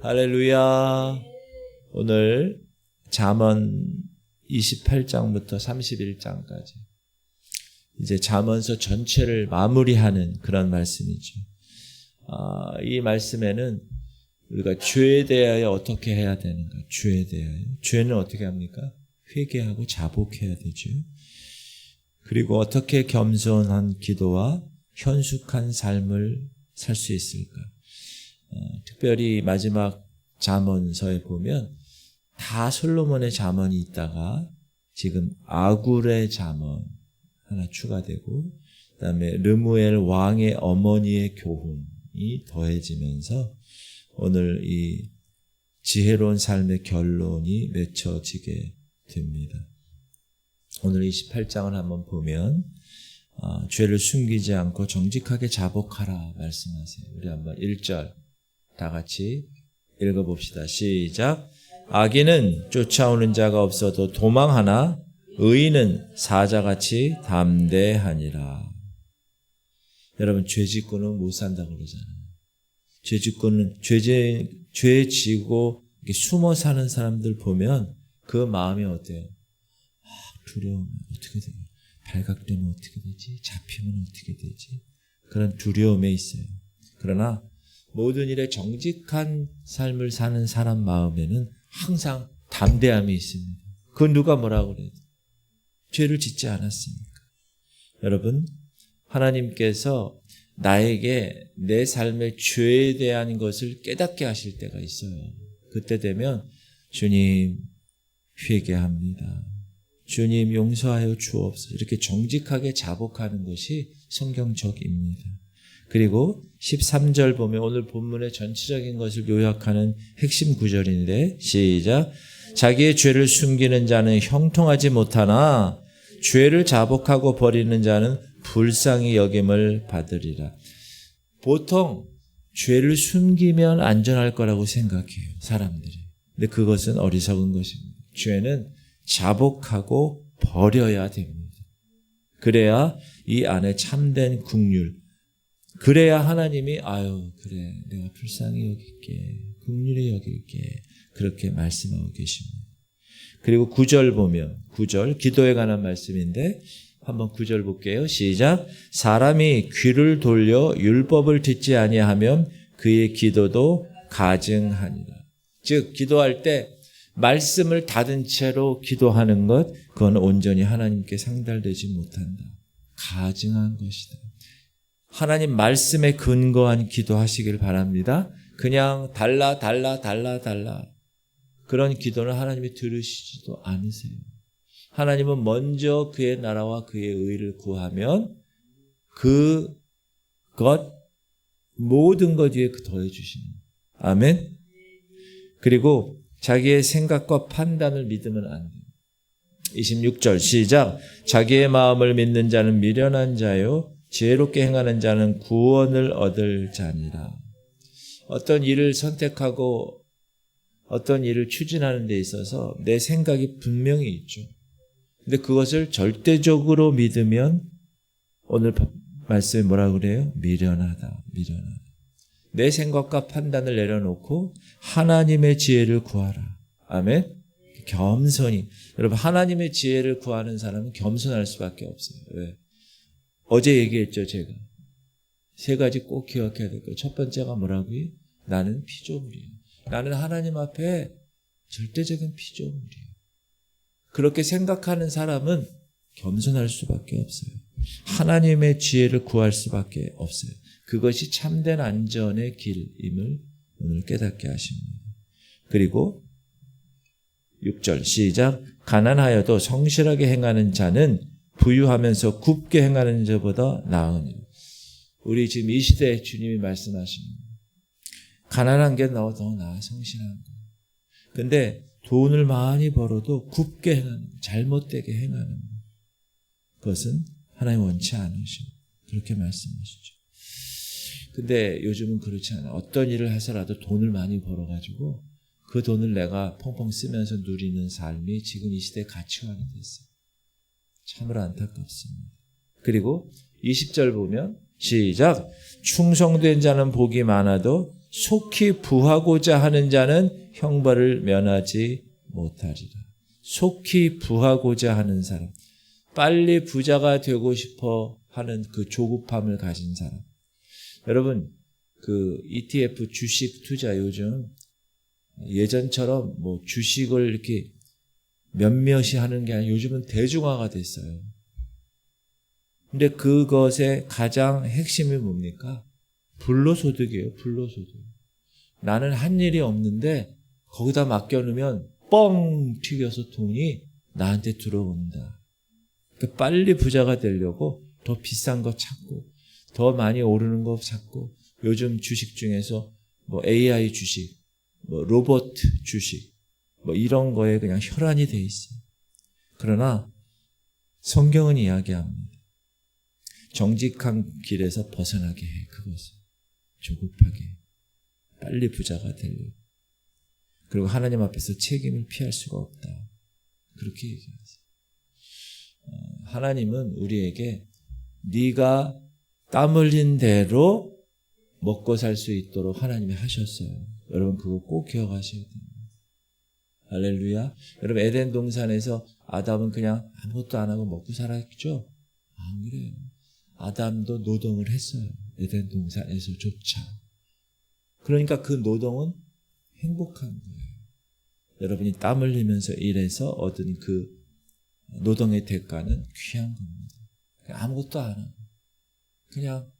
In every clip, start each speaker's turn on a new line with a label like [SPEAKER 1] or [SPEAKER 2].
[SPEAKER 1] 할렐루야. 오늘 잠언 28장부터 31장까지 이제 잠언서 전체를 마무리하는 그런 말씀이죠. 이 말씀에는 우리가 죄에 대하여 어떻게 해야 되는가? 죄에 대하여. 죄는 어떻게 합니까? 회개하고 자복해야 되죠. 그리고 어떻게 겸손한 기도와 현숙한 삶을 살 수 있을까? 특별히 마지막 잠언서에 보면 다 솔로몬의 잠언이 있다가 지금 아굴의 잠언 하나 추가되고 그다음에 르무엘 왕의 어머니의 교훈이 더해지면서 오늘 이 지혜로운 삶의 결론이 맺혀지게 됩니다. 오늘 28장을 한번 보면 죄를 숨기지 않고 정직하게 자복하라 말씀하세요. 우리 한번 1절 다 같이 읽어봅시다. 시작. 악인은 쫓아오는 자가 없어도 도망하나 의인은 사자같이 담대하니라. 여러분, 죄 짓고는 못 산다고 그러잖아요. 죄 짓고는 죄 지고 숨어 사는 사람들 보면 그 마음이 어때요? 두려움, 어떻게 돼요? 발각되면 어떻게 되지? 잡히면 어떻게 되지? 그런 두려움에 있어요. 그러나 모든 일에 정직한 삶을 사는 사람 마음에는 항상 담대함이 있습니다. 그건 누가 뭐라고 그래도 죄를 짓지 않았으니까. 여러분, 하나님께서 나에게 내 삶의 죄에 대한 것을 깨닫게 하실 때가 있어요. 그때 되면 주님 회개합니다. 주님 용서하여 주옵소서. 이렇게 정직하게 자복하는 것이 성경적입니다. 그리고 13절 보면 오늘 본문의 전체적인 것을 요약하는 핵심 구절인데 시작. 자기의 죄를 숨기는 자는 형통하지 못하나 죄를 자복하고 버리는 자는 불쌍히 여김을 받으리라. 보통 죄를 숨기면 안전할 거라고 생각해요, 사람들이. 근데 그것은 어리석은 것입니다. 죄는 자복하고 버려야 됩니다. 그래야 이 안에 참된 긍휼, 그래야 하나님이 그래 내가 불쌍히 여길게, 긍휼히 여길게 그렇게 말씀하고 계십니다. 그리고 9절 보면 9절 기도에 관한 말씀인데 한번 9절 볼게요. 시작. 사람이 귀를 돌려 율법을 듣지 아니하면 그의 기도도 가증하니라. 즉 기도할 때 말씀을 닫은 채로 기도하는 것, 그건 온전히 하나님께 상달되지 못한다. 가증한 것이다. 하나님 말씀에 근거한 기도하시길 바랍니다. 그냥 달라 그런 기도는 하나님이 들으시지도 않으세요. 하나님은 먼저 그의 나라와 그의 의를 구하면 모든 것 위에 더해 주십니다. 아멘. 그리고 자기의 생각과 판단을 믿으면 안 돼요. 26절 시작. 자기의 마음을 믿는 자는 미련한 자요 지혜롭게 행하는 자는 구원을 얻을 자니라. 어떤 일을 선택하고 어떤 일을 추진하는 데 있어서 내 생각이 분명히 있죠. 근데 그것을 절대적으로 믿으면 오늘 말씀에 뭐라고 그래요? 미련하다. 내 생각과 판단을 내려놓고 하나님의 지혜를 구하라. 아멘. 겸손히. 여러분, 하나님의 지혜를 구하는 사람은 겸손할 수밖에 없어요. 왜? 어제 얘기했죠, 제가. 3가지 꼭 기억해야 될 거예요. 첫 번째가 뭐라고요? 나는 피조물이에요. 나는 하나님 앞에 절대적인 피조물이에요. 그렇게 생각하는 사람은 겸손할 수밖에 없어요. 하나님의 지혜를 구할 수밖에 없어요. 그것이 참된 안전의 길임을 오늘 깨닫게 하십니다. 그리고 6절 시작. 가난하여도 성실하게 행하는 자는 부유하면서 굽게 행하는 자보다 나으니. 우리 지금 이 시대에 주님이 말씀하십니다. 가난한 게 더 나아, 성실한 거. 근데 돈을 많이 벌어도 굽게 행하는, 잘못되게 행하는 그것은 하나님 원치 않으시고 그렇게 말씀하시죠. 근데 요즘은 그렇지 않아요. 어떤 일을 해서라도 돈을 많이 벌어가지고 그 돈을 내가 펑펑 쓰면서 누리는 삶이 지금 이 시대의 가치관이 됐어요. 참으로 안타깝습니다. 그리고 20절 보면 시작. 충성된 자는 복이 많아도 속히 부하고자 하는 자는 형벌을 면하지 못하리라. 속히 부하고자 하는 사람, 빨리 부자가 되고 싶어 하는 그 조급함을 가진 사람. 여러분, 그 ETF 주식 투자 요즘 예전처럼 뭐 주식을 이렇게 몇몇이 하는 게 아니라 요즘은 대중화가 됐어요. 근데 그것의 가장 핵심이 뭡니까? 불로소득이에요. 불로소득. 나는 한 일이 없는데 거기다 맡겨놓으면 뻥 튀겨서 돈이 나한테 들어온다. 그러니까 빨리 부자가 되려고 더 비싼 거 찾고 더 많이 오르는 거 찾고 요즘 주식 중에서 뭐 AI 주식, 뭐 로봇 주식 뭐 이런 거에 그냥 혈안이 돼 있어요. 그러나 성경은 이야기합니다. 정직한 길에서 벗어나게 해. 그것을 조급하게 빨리 부자가 되려고. 그리고 하나님 앞에서 책임을 피할 수가 없다. 그렇게 얘기하세요. 하나님은 우리에게 네가 땀 흘린 대로 먹고 살 수 있도록 하나님이 하셨어요. 여러분 그거 꼭 기억하셔야 됩니다. 할렐루야. 여러분 에덴 동산에서 아담은 그냥 아무것도 안 하고 먹고 살았죠? 안 그래요. 아담도 노동을 했어요. 에덴 동산에서조차. 그러니까 그 노동은 행복한 거예요. 여러분이 땀 흘리면서 일해서 얻은 그 노동의 대가는 귀한 겁니다. 아무것도 안 하고 그냥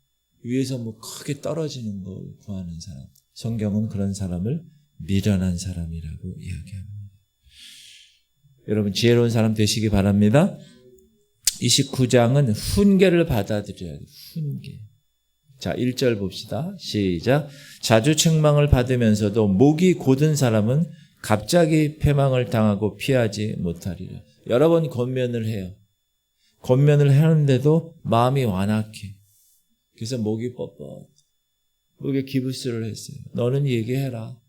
[SPEAKER 1] 위에서 뭐 크게 떨어지는 걸 구하는 사람. 성경은 그런 사람을 미련한 사람이라고 이야기합니다. 여러분 지혜로운 사람 되시기 바랍니다. 29장은 훈계를 받아들여야 돼요. 훈계. 자, 1절 봅시다. 시작. 자주 책망을 받으면서도 목이 곧은 사람은 갑자기 패망을 당하고 피하지 못하리라. 여러 번 권면을 해요. 권면을 하는데도 마음이 완악해. 그래서 목이 뻣뻣. 목에 기부스를 했어요. 너는 얘기해라.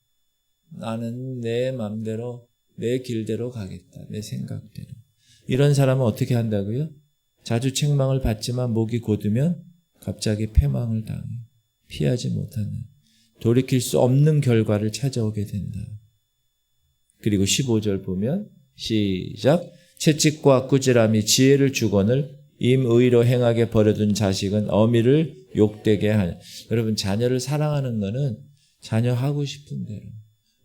[SPEAKER 1] 나는 내 맘대로 내 길대로 가겠다. 내 생각대로. 이런 사람은 어떻게 한다고요? 자주 책망을 받지만 목이 곧으면 갑자기 패망을 당해. 피하지 못하는. 돌이킬 수 없는 결과를 찾아오게 된다. 그리고 15절 보면 시작. 채찍과 꾸지람이 지혜를 주거늘 임의로 행하게 버려둔 자식은 어미를 욕되게 하냐. 여러분 자녀를 사랑하는 거는 자녀 하고 싶은 대로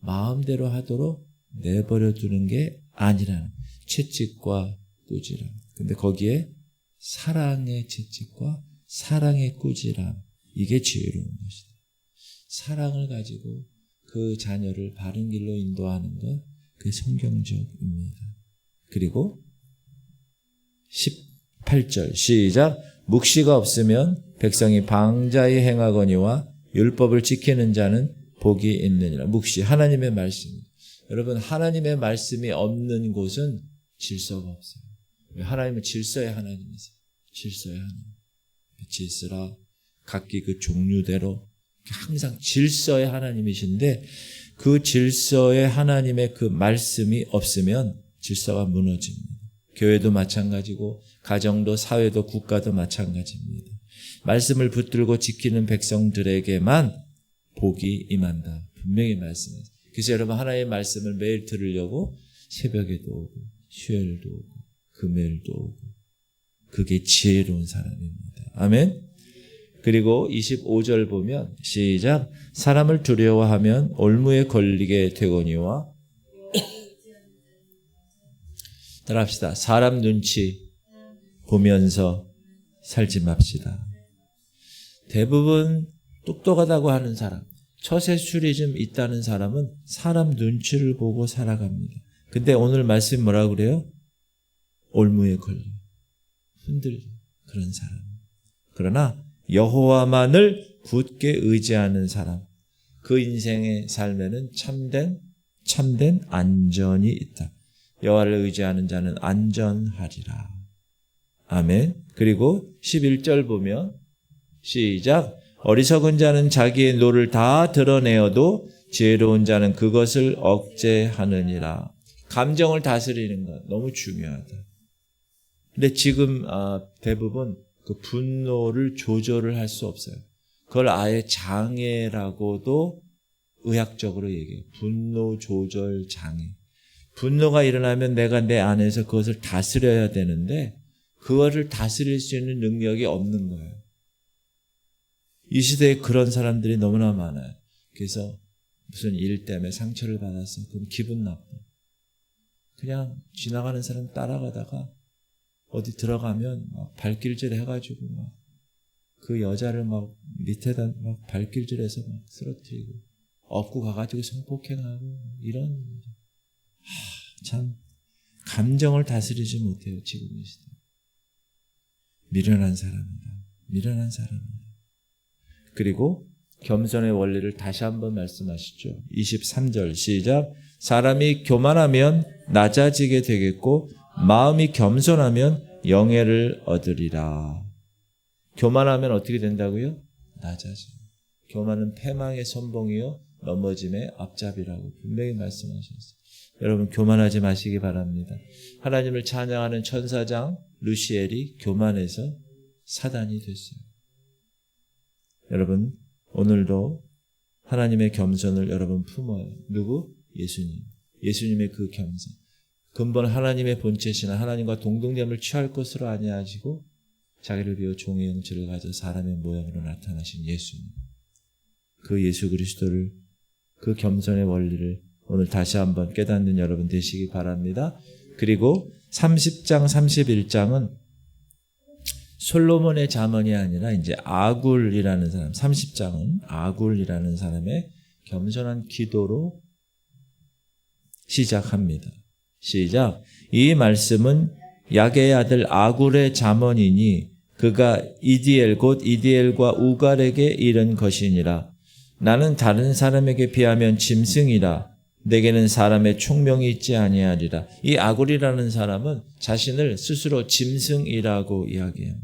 [SPEAKER 1] 마음대로 하도록 내버려 두는 게 아니라는 채찍과 꾸지람. 근데 거기에 사랑의 채찍과 사랑의 꾸지람, 이게 지혜로운 것이다. 사랑을 가지고 그 자녀를 바른 길로 인도하는 것, 그게 성경적입니다. 그리고 18절 시작. 묵시가 없으면 백성이 방자히 행하거니와 율법을 지키는 자는 복이 있느니라. 묵시, 하나님의 말씀입니다. 여러분 하나님의 말씀이 없는 곳은 질서가 없어요. 하나님은 질서의 하나님이세요. 질서의 하나님. 질서라 각기 그 종류대로 항상 질서의 하나님이신데 그 질서의 하나님의 그 말씀이 없으면 질서가 무너집니다. 교회도 마찬가지고 가정도 사회도 국가도 마찬가지입니다. 말씀을 붙들고 지키는 백성들에게만 복이 임한다. 분명히 말씀하세요. 그래서 여러분 하나님의 말씀을 매일 들으려고 새벽에도 오고 수요일도 오고 금요일도 오고 그게 지혜로운 사람입니다. 아멘. 그리고 25절 보면 시작. 사람을 두려워하면 올무에 걸리게 되거니와 따라합시다. 사람 눈치 보면서 살지 맙시다. 대부분 똑똑하다고 하는 사람, 처세술이 좀 있다는 사람은 사람 눈치를 보고 살아갑니다. 근데 오늘 말씀 뭐라고 그래요? 올무에 걸려 흔들려 그런 사람. 그러나 여호와만을 굳게 의지하는 사람, 그 인생의 삶에는 참된 안전이 있다. 여호와를 의지하는 자는 안전하리라. 아멘. 그리고 11절 보면 시작. 어리석은 자는 자기의 노를 다 드러내어도 지혜로운 자는 그것을 억제하느니라. 감정을 다스리는 것 너무 중요하다. 근데 지금 대부분 그 분노를 조절을 할 수 없어요. 그걸 아예 장애라고도 의학적으로 얘기해요. 분노 조절 장애. 분노가 일어나면 내가 내 안에서 그것을 다스려야 되는데 그것을 다스릴 수 있는 능력이 없는 거예요. 이 시대에 그런 사람들이 너무나 많아요. 그래서 무슨 일 때문에 상처를 받았어. 그럼 기분 나빠. 그냥 지나가는 사람 따라가다가 어디 들어가면 막 발길질 해가지고 막 그 여자를 막 밑에다 막 발길질해서 막 쓰러뜨리고 업고 가가지고 성폭행하고 이런 참 감정을 다스리지 못해요. 지금 이 시대. 미련한 사람이다. 미련한 사람이다. 그리고 겸손의 원리를 다시 한번 말씀하시죠. 23절 시작. 사람이 교만하면 낮아지게 되겠고 마음이 겸손하면 영예를 얻으리라. 교만하면 어떻게 된다고요? 낮아져. 교만은 패망의 선봉이요 넘어짐의 앞잡이라고 분명히 말씀하셨어요. 여러분 교만하지 마시기 바랍니다. 하나님을 찬양하는 천사장 루시엘이 교만해서 사단이 됐어요. 여러분 오늘도 하나님의 겸손을 여러분 품어요. 누구? 예수님. 예수님의 그 겸손. 근본 하나님의 본체시나 하나님과 동등됨을 취할 것으로 아니하시고 자기를 비워 종의 형체를 가져 사람의 모양으로 나타나신 예수님. 그 예수 그리스도를 그 겸손의 원리를 오늘 다시 한번 깨닫는 여러분 되시기 바랍니다. 그리고 30장 31장은 솔로몬의 잠언이 아니라 이제 아굴이라는 사람, 30장은 아굴이라는 사람의 겸손한 기도로 시작합니다. 시작. 이 말씀은 야게의 아들 아굴의 잠언이니 그가 이디엘 곧 이디엘과 우갈에게 이른 것이니라. 나는 다른 사람에게 비하면 짐승이라. 내게는 사람의 총명이 있지 아니하리라. 이 아굴이라는 사람은 자신을 스스로 짐승이라고 이야기해요.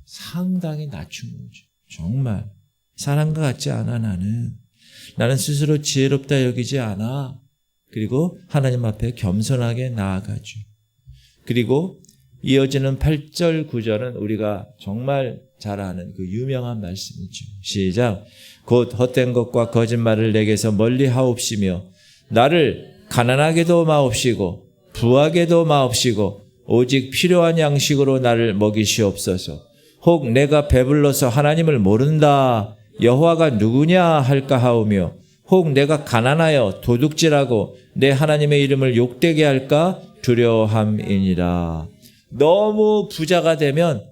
[SPEAKER 1] 상당히 낮춘 거죠. 정말 사람과 같지 않아 나는 스스로 지혜롭다 여기지 않아. 그리고 하나님 앞에 겸손하게 나아가죠. 그리고 이어지는 8절 9절은 우리가 정말 잘 아는 그 유명한 말씀이죠. 시작. 곧 헛된 것과 거짓말을 내게서 멀리 하옵시며 나를 가난하게도 마옵시고 부하게도 마옵시고 오직 필요한 양식으로 나를 먹이시옵소서. 혹 내가 배불러서 하나님을 모른다 여호와가 누구냐 할까 하오며 혹 내가 가난하여 도둑질하고 내 하나님의 이름을 욕되게 할까 두려워함이니라. 너무 부자가 되면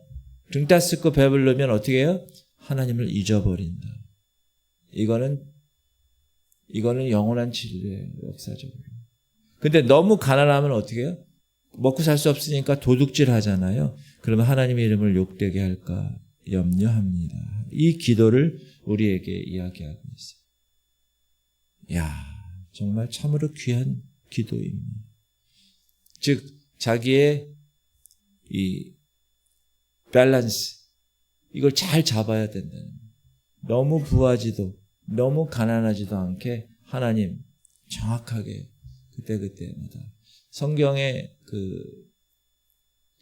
[SPEAKER 1] 등 따스고 배부르면 어떻게 해요? 하나님을 잊어버린다. 이거는 영원한 진리예요. 역사적으로. 근데 너무 가난하면 어떻게 해요? 먹고 살 수 없으니까 도둑질 하잖아요. 그러면 하나님의 이름을 욕되게 할까 염려합니다. 이 기도를 우리에게 이야기하고 있어요. 야, 정말 참으로 귀한 기도입니다. 즉 자기의 이 밸런스 이걸 잘 잡아야 된다는 거예요. 너무 부하지도 너무 가난하지도 않게 하나님 정확하게 그때마다 성경에 그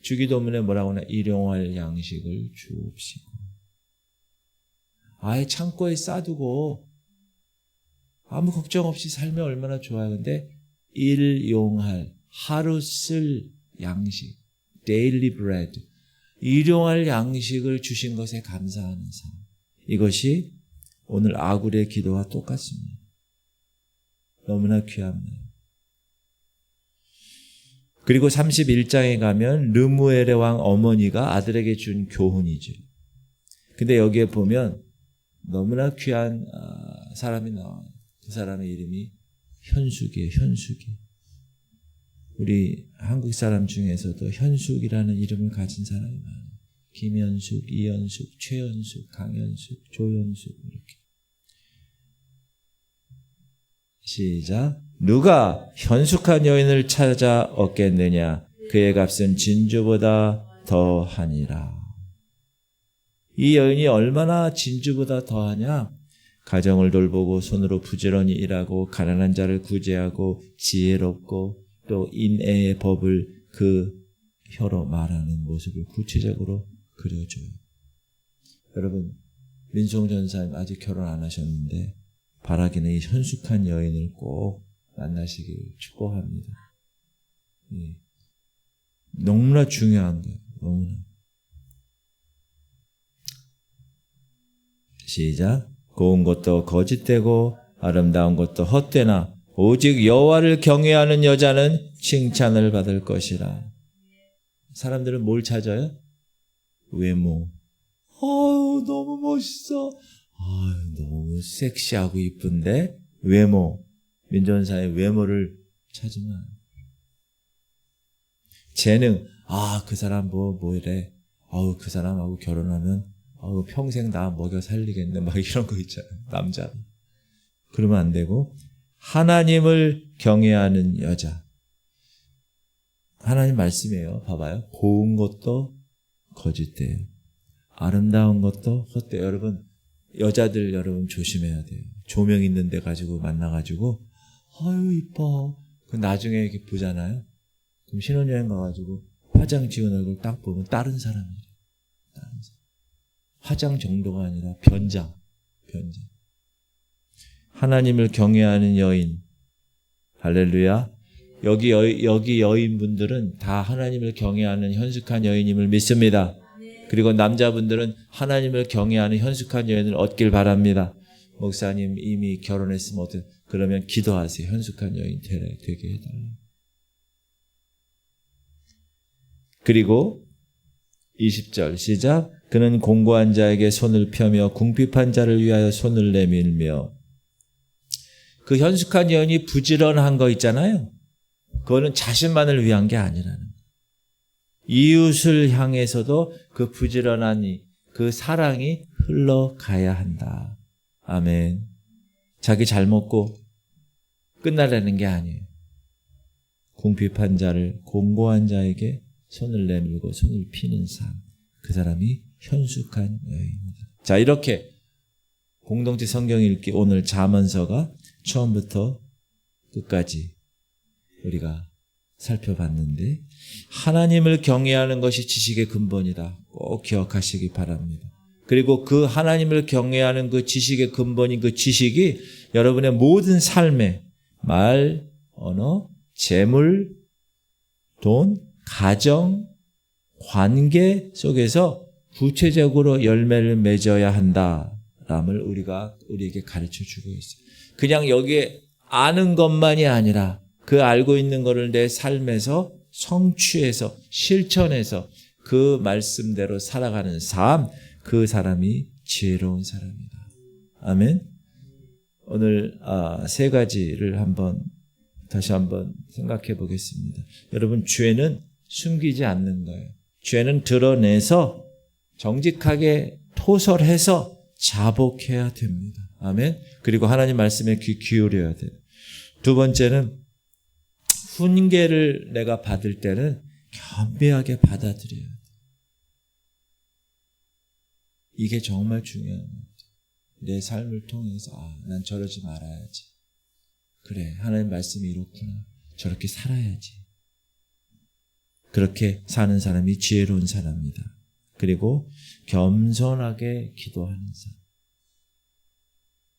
[SPEAKER 1] 주기도문에 뭐라고 하나 일용할 양식을 주옵시고 아예 창고에 싸두고 아무 걱정 없이 살면 얼마나 좋아요. 근데 일용할 하루 쓸 양식 daily bread 일용할 양식을 주신 것에 감사하는 삶 이것이 오늘 아굴의 기도와 똑같습니다. 너무나 귀합니다. 그리고 31장에 가면 르무엘의 왕 어머니가 아들에게 준 교훈이죠. 근데 여기에 보면 너무나 귀한 사람이 나와요. 그 사람의 이름이 현숙이에요. 현숙이. 우리 한국 사람 중에서도 현숙이라는 이름을 가진 사람이 많아요. 김현숙, 이현숙, 최현숙, 강현숙, 조현숙 이렇게. 시작. 누가 현숙한 여인을 찾아 얻겠느냐? 그의 값은 진주보다 더하니라. 이 여인이 얼마나 진주보다 더하냐? 가정을 돌보고 손으로 부지런히 일하고 가난한 자를 구제하고 지혜롭고 또 인애의 법을 그 혀로 말하는 모습을 구체적으로 그려줘요. 여러분 민송 전사님 아직 결혼 안 하셨는데 바라기는 이 현숙한 여인을 꼭 만나시길 축복합니다. 예. 너무나 중요한 거예요. 너무나. 시작. 고운 것도 거짓되고 아름다운 것도 헛되나 오직 여호와를 경외하는 여자는 칭찬을 받을 것이라. 사람들은 뭘 찾아요? 외모. 아유, 너무 멋있어. 아유, 너무 섹시하고 이쁜데 외모. 민전사의 외모를 찾으면 재능. 아, 그 사람 뭐래. 아우, 그 사람하고 결혼하면 아우, 평생 나 먹여 살리겠네. 막 이런 거 있잖아요. 남자. 그러면 안 되고 하나님을 경외하는 여자. 하나님 말씀이에요. 봐봐요. 고운 것도 거짓돼요. 아름다운 것도 헛돼요. 여러분, 여자들 여러분 조심해야 돼요. 조명 있는 데 가지고 만나가지고 아유 이뻐. 그 나중에 이렇게 보잖아요. 그럼 신혼여행 가가지고 화장 지은 얼굴 딱 보면 다른 사람이에요. 다른 사람. 화장 정도가 아니라 변장. 하나님을 경외하는 여인. 할렐루야. 여기 여인분들은 다 하나님을 경외하는 현숙한 여인임을 믿습니다. 그리고 남자분들은 하나님을 경외하는 현숙한 여인을 얻길 바랍니다. 목사님 이미 결혼했으면 그러면 기도하세요. 현숙한 여인 되게 해달라고. 그리고 20절 시작. 그는 공고한 자에게 손을 펴며 궁핍한 자를 위하여 손을 내밀며. 그 현숙한 여인이 부지런한 거 있잖아요. 그거는 자신만을 위한 게 아니라는 거예요. 이웃을 향해서도 그 부지런한 그 사랑이 흘러가야 한다. 아멘. 자기 잘 먹고 끝나라는 게 아니에요. 궁핍한 자를 공고한 자에게 손을 내밀고 손을 피는 삶. 그 사람이 현숙한 여인입니다. 자, 이렇게 공동체 성경 읽기 오늘 잠언서가 처음부터 끝까지 우리가 살펴봤는데 하나님을 경외하는 것이 지식의 근본이다. 꼭 기억하시기 바랍니다. 그리고 그 하나님을 경외하는 그 지식의 근본인 그 지식이 여러분의 모든 삶의 말, 언어, 재물, 돈, 가정, 관계 속에서 구체적으로 열매를 맺어야 한다람을 우리에게 가르쳐 주고 있어요. 그냥 여기에 아는 것만이 아니라 그 알고 있는 것을 내 삶에서 성취해서 실천해서 그 말씀대로 살아가는 삶, 그 사람이 지혜로운 사람이다. 아멘. 오늘 세 가지를 다시 한번 생각해 보겠습니다. 여러분, 죄는 숨기지 않는 거예요. 죄는 드러내서 정직하게 토설해서 자복해야 됩니다. 아멘. 그리고 하나님 말씀에 귀 기울여야 돼요. 두 번째는 훈계를 내가 받을 때는 겸비하게 받아들여야 돼. 이게 정말 중요한 거예요. 내 삶을 통해서 난 저러지 말아야지. 그래, 하나님 말씀이 이렇구나. 저렇게 살아야지. 그렇게 사는 사람이 지혜로운 사람이다. 그리고 겸손하게 기도하는 삶.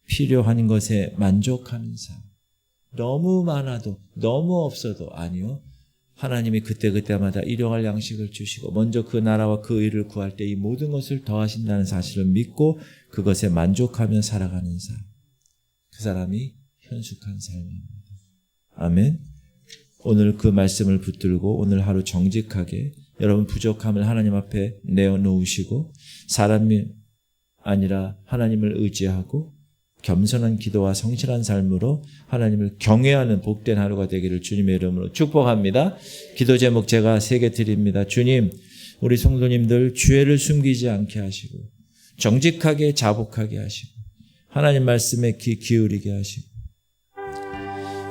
[SPEAKER 1] 필요한 것에 만족하는 삶. 너무 많아도 너무 없어도 아니요. 하나님이 그때그때마다 일용할 양식을 주시고 먼저 그 나라와 그 의를 구할 때 이 모든 것을 더하신다는 사실을 믿고 그것에 만족하며 살아가는 삶. 그 사람이 현숙한 삶입니다. 아멘. 오늘 그 말씀을 붙들고 오늘 하루 정직하게 여러분 부족함을 하나님 앞에 내어놓으시고 사람이 아니라 하나님을 의지하고 겸손한 기도와 성실한 삶으로 하나님을 경외하는 복된 하루가 되기를 주님의 이름으로 축복합니다. 기도 제목 제가 3개 드립니다. 주님, 우리 성도님들 죄를 숨기지 않게 하시고 정직하게 자복하게 하시고 하나님 말씀에 귀 기울이게 하시고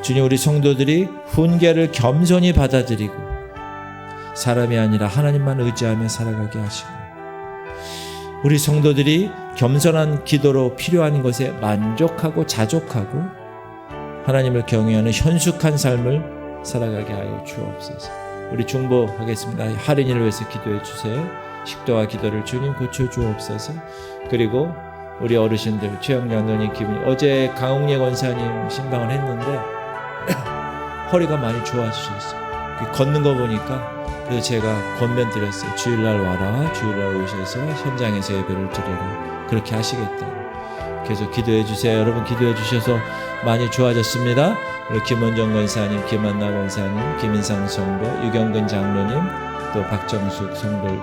[SPEAKER 1] 주님, 우리 성도들이 훈계를 겸손히 받아들이고 사람이 아니라 하나님만 의지하며 살아가게 하시고 우리 성도들이 겸손한 기도로 필요한 것에 만족하고 자족하고 하나님을 경외하는 현숙한 삶을 살아가게 하여 주옵소서. 우리 중보하겠습니다. 할인이를 위해서 기도해 주세요. 식도와 기도를 주님 고쳐 주옵소서. 그리고 우리 어르신들, 최영 장로님 기분이, 어제 강웅예 권사님 신방을 했는데 허리가 많이 좋아지셨어요. 걷는 거 보니까, 그래서 제가 권면드렸어요. 주일날 와라, 주일날 오셔서 현장에서 예배를 드리라, 그렇게 하시겠다. 계속 기도해 주세요. 여러분 기도해 주셔서 많이 좋아졌습니다. 우리 김원정 권사님, 김한나 권사님, 김인상 성도, 유경근 장로님, 또 박정숙 성도를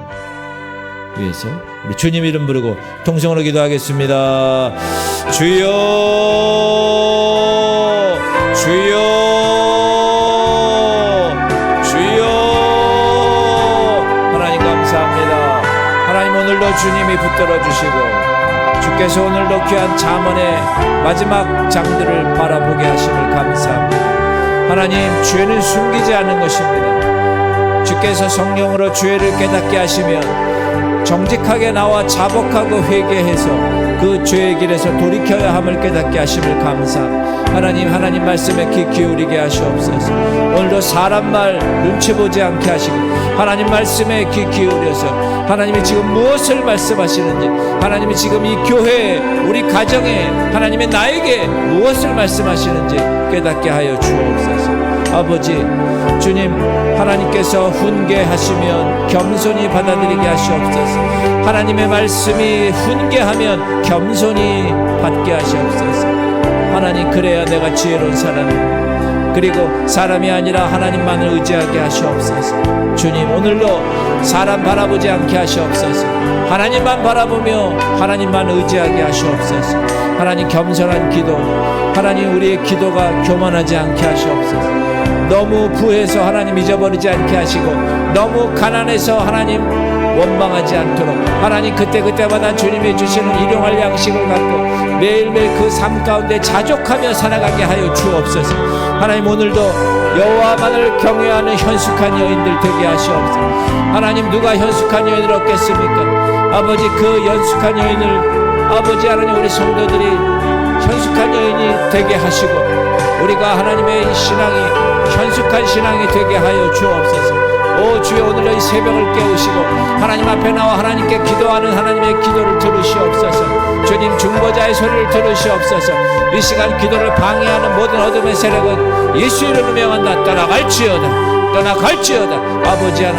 [SPEAKER 1] 위해서 우리 주님 이름 부르고 통성으로 기도하겠습니다. 주여, 주여, 주여. 하나님 감사합니다. 하나님 오늘도 주님이 붙들어 주시고 주께서 오늘도 귀한 잠언의 마지막 장들을 바라보게 하심을 감사합니다. 하나님, 죄는 숨기지 않는 것입니다. 주께서 성령으로 죄를 깨닫게 하시면 정직하게 나와 자복하고 회개해서 그 죄의 길에서 돌이켜야 함을 깨닫게 하심을 감사합니다. 하나님 말씀에 귀 기울이게 하시옵소서. 오늘도 사람 말 눈치 보지 않게 하시고 하나님 말씀에 귀 기울여서 하나님이 지금 무엇을 말씀하시는지, 하나님이 지금 이 교회에, 우리 가정에, 하나님의 나에게 무엇을 말씀하시는지 깨닫게 하여 주옵소서. 아버지 주님, 하나님께서 훈계하시면 겸손히 받아들이게 하시옵소서. 하나님의 말씀이 훈계하면 겸손히 받게 하시옵소서. 하나님, 그래야 내가 지혜로운 사람입니다. 그리고 사람이 아니라 하나님만을 의지하게 하시옵소서. 주님, 오늘도 사람 바라보지 않게 하시옵소서. 하나님만 바라보며 하나님만 의지하게 하시옵소서. 하나님, 겸손한 기도, 하나님 우리의 기도가 교만하지 않게 하시옵소서. 너무 부해서 하나님 잊어버리지 않게 하시고, 너무 가난해서 하나님 원망하지 않도록, 하나님 그때그때마다 주님이 주시는 일용할 양식을 갖고 매일매일 그 삶 가운데 자족하며 살아가게 하여 주옵소서. 하나님, 오늘도 여호와만을 경외하는 현숙한 여인들 되게 하시옵소서. 하나님, 누가 현숙한 여인을 얻겠습니까? 아버지, 그 현숙한 여인을 아버지 하나님, 우리 성도들이 현숙한 여인이 되게 하시고, 우리가 하나님의 신앙이 현숙한 신앙이 되게 하여 주옵소서. 오 주여, 오늘도 이 새벽을 깨우시고 하나님 앞에 나와 하나님께 기도하는 하나님의 기도를 들으시옵소서. 주님, 중보자의 소리를 들으시옵소서. 이 시간 기도를 방해하는 모든 어둠의 세력은 예수 이름으로 명한다. 떠나갈지어다, 떠나갈지어다. 아버지 하나님,